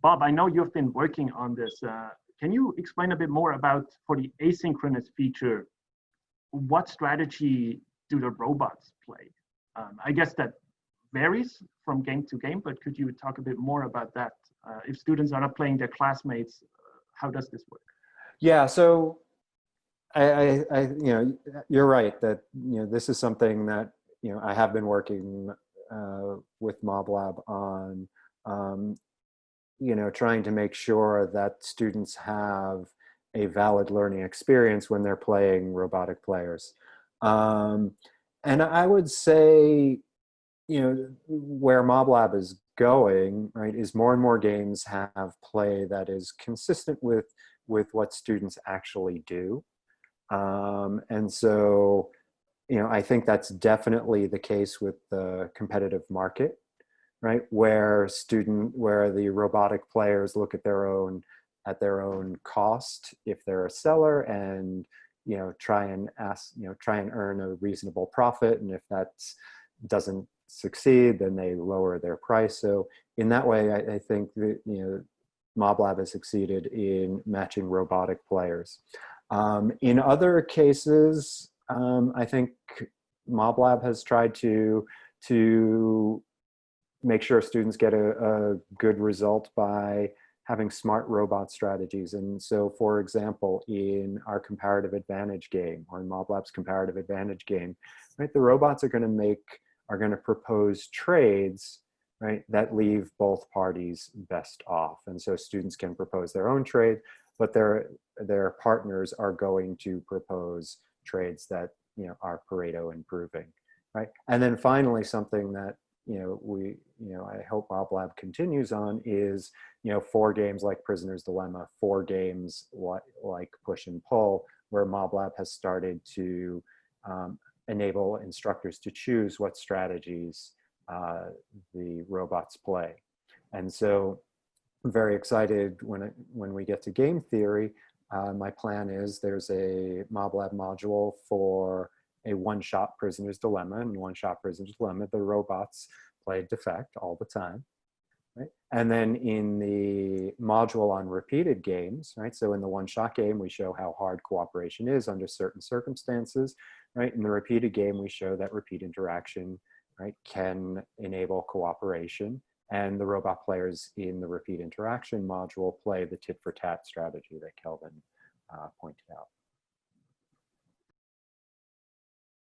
Bob, I know you've been working on this. Can you explain a bit more about, for the asynchronous feature, what strategy do the robots play? I guess that varies from game to game, but could you talk a bit more about that? If students are not playing their classmates, how does this work? Yeah, so you're right that this is something that I have been working with MobLab on, trying to make sure that students have a valid learning experience when they're playing robotic players. And I would say, where MobLab is going, right, is more and more games have play that is consistent with what students actually do. And so, I think that's definitely the case with the competitive market, right? Where the robotic players look at their own cost if they're a seller, and try and earn a reasonable profit. And if that doesn't succeed, then they lower their price. So in that way, I think that MobLab has succeeded in matching robotic players. In other cases, I think MobLab has tried to make sure students get a good result by having smart robot strategies. And so, for example, in our comparative advantage game, or in MobLab's comparative advantage game, right, the robots are going to propose trades, right, that leave both parties best off. And so students can propose their own trade, but their partners are going to propose trades that are Pareto improving, right? And then finally, something that I hope MobLab continues on is for games like Prisoner's Dilemma, for games like Push and Pull, where MobLab has started to enable instructors to choose what strategies the robots play. And so I'm very excited when we get to game theory. My plan is there's a MobLab module for a one-shot Prisoner's Dilemma. And one-shot Prisoner's Dilemma, the robots play defect all the time, right? And then in the module on repeated games, right? So in the one-shot game, we show how hard cooperation is under certain circumstances, right? In the repeated game, we show that repeat interaction, right, can enable cooperation. And the robot players in the repeat interaction module play the tit-for-tat strategy that Kelvin pointed out.